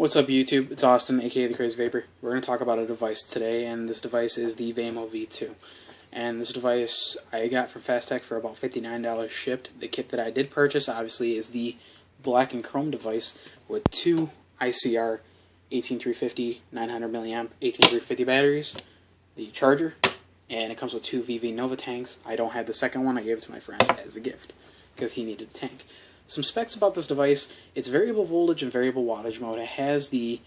What's up YouTube? It's Austin, aka The Crazy Vapor. We're going to talk about a device today, and this device is the Vamo V2. And this device I got from Fast Tech for about $59 shipped. The kit that I did purchase, obviously, is the black and chrome device with two ICR 18350 900 milliamp 18350 batteries, the charger, and it comes with two VV Nova tanks. I don't have the second one. I gave it to my friend as a gift because he needed a tank. Some specs about this device: it's variable voltage and variable wattage mode. It has the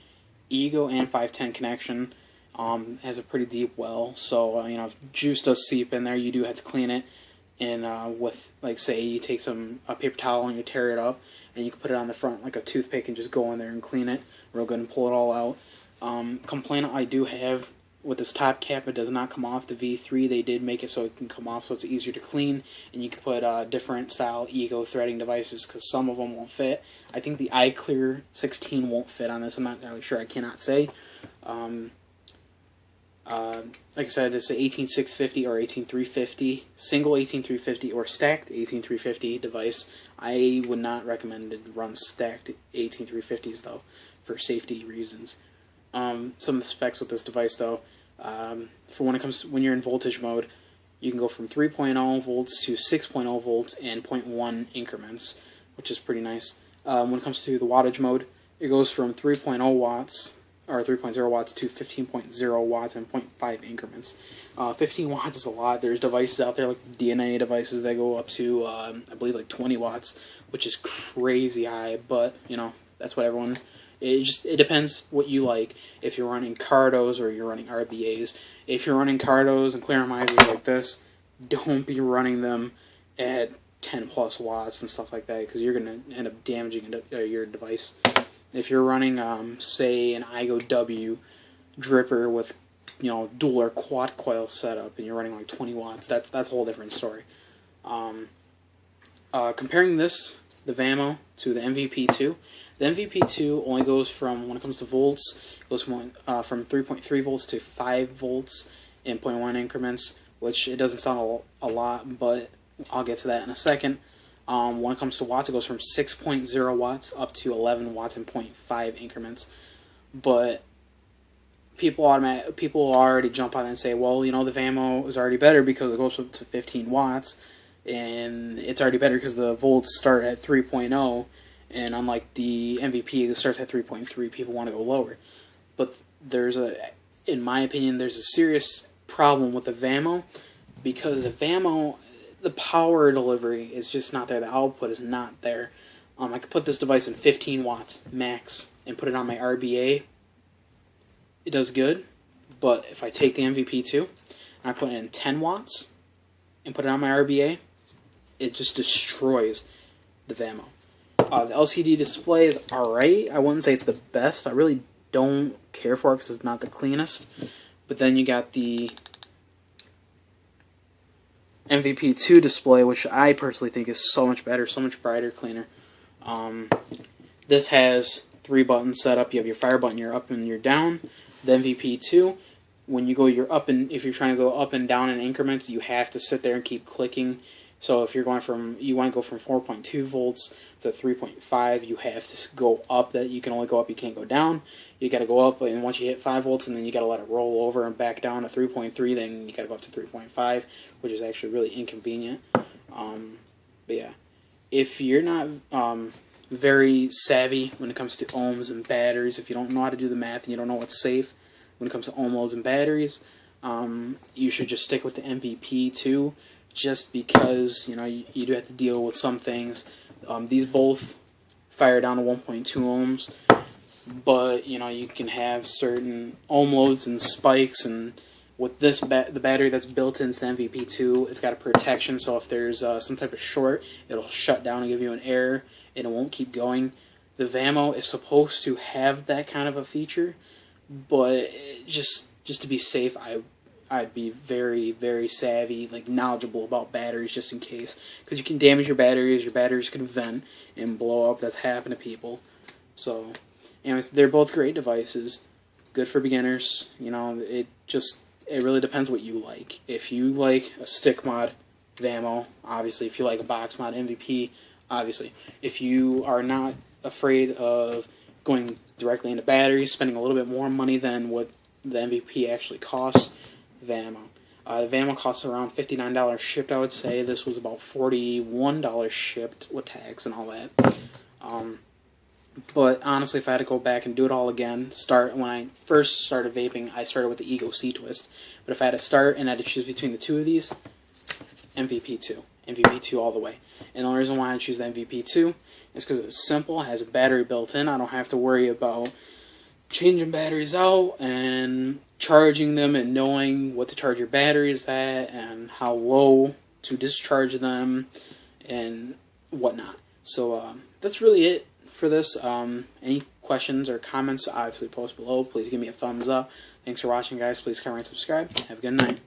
Ego and 510 connection. Has a pretty deep well, so you know, if juice does seep in there, you do have to clean it. And with, like, say you take a paper towel and you tear it up, and you can put it on the front like a toothpick and just go in there and clean it real good and pull it all out. Complaint I do have with this top cap: it does not come off. The V3, they did make it so it can come off, so it's easier to clean, and you can put different style Ego threading devices because some of them won't fit. I think the iClear 16 won't fit on this. I'm not entirely sure. I cannot say. Like I said, it's an 18650 or 18350, single 18350 or stacked 18350 device. I would not recommend it run stacked 18350s though, for safety reasons. Some of the specs with this device though, for when you're in voltage mode, you can go from 3.0 volts to 6.0 volts in 0.1 increments, which is pretty nice. When it comes to the wattage mode, it goes from 3.0 watts or 3.0 watts to 15.0 watts in 0.5 increments. 15 watts is a lot. There's devices out there like DNA devices that go up to I believe like 20 watts, which is crazy high. But you know, that's what everyone. It depends what you like. If you're running Cardos or you're running RBAs. If you're running Cardos and clearomizers like this, don't be running them at 10 plus watts and stuff like that, because you're going to end up damaging your device. If you're running, say, an Igo W dripper with, you know, dual or quad coil setup, and you're running like 20 watts, that's a whole different story. Comparing this, the Vamo, to the MVP2, the MVP2 only goes from, when it comes to volts, it goes from 3.3 volts to 5 volts in 0.1 increments, which it doesn't sound a lot, but I'll get to that in a second. When it comes to watts, it goes from 6.0 watts up to 11 watts in 0.5 increments. But people already jump on it and say, well, you know, the Vamo is already better because it goes up to 15 watts, and it's already better because the volts start at 3.0, and unlike the MVP, it starts at 3.3, people want to go lower. But in my opinion, there's a serious problem with the Vamo, because the Vamo, the power delivery is just not there. The output is not there. I could put this device in 15 watts max and put it on my RBA. It does good, but if I take the MVP2 and I put it in 10 watts and put it on my RBA, it just destroys the Vamo. The LCD display is alright. I wouldn't say it's the best. I really don't care for it because it's not the cleanest. But then you got the MVP2 display, which I personally think is so much better, so much brighter, cleaner. This has 3 buttons set up. You have your fire button, your up and your down. The MVP2, when you go if you're trying to go up and down in increments, you have to sit there and keep clicking. So if you want to go from 4.2 volts to 3.5, you have to go up. That you can only go up, you can't go down. You got to go up, and once you hit 5 volts, and then you got to let it roll over and back down to 3.3. Then you got to go up to 3.5, which is actually really inconvenient. But yeah, if you're not very savvy when it comes to ohms and batteries, if you don't know how to do the math and you don't know what's safe when it comes to ohm loads and batteries, you should just stick with the MVP2. Just because, you know, you do have to deal with some things. These both fire down to 1.2 ohms, but you know, you can have certain ohm loads and spikes. And with this the battery that's built into the MVP2, it's got a protection, so if there's some type of short, it'll shut down and give you an error, and it won't keep going. The Vamo is supposed to have that kind of a feature, but just to be safe, I'd be very, very savvy, like knowledgeable about batteries just in case, because you can damage your batteries can vent and blow up. That's happened to people. So, anyways, they're both great devices, good for beginners. You know, it really depends what you like. If you like a stick mod, Vamo, obviously. If you like a box mod, MVP, obviously. If you are not afraid of going directly into batteries, spending a little bit more money than what the MVP actually costs. Vamo. The Vamo costs around $59 shipped, I would say. This was about $41 shipped with tax and all that. But honestly, if I had to go back and do it all again, when I first started vaping, I started with the Ego C-Twist. But if I had to start and I had to choose between the two of these, MVP2. MVP2 all the way. And the only reason why I choose the MVP2 is because it's simple, it has a battery built in. I don't have to worry about changing batteries out and charging them and knowing what to charge your batteries at and how low to discharge them and whatnot. So that's really it for this. Any questions or comments, obviously post below. Please give me a thumbs up. Thanks for watching, guys. Please comment and subscribe. Have a good night.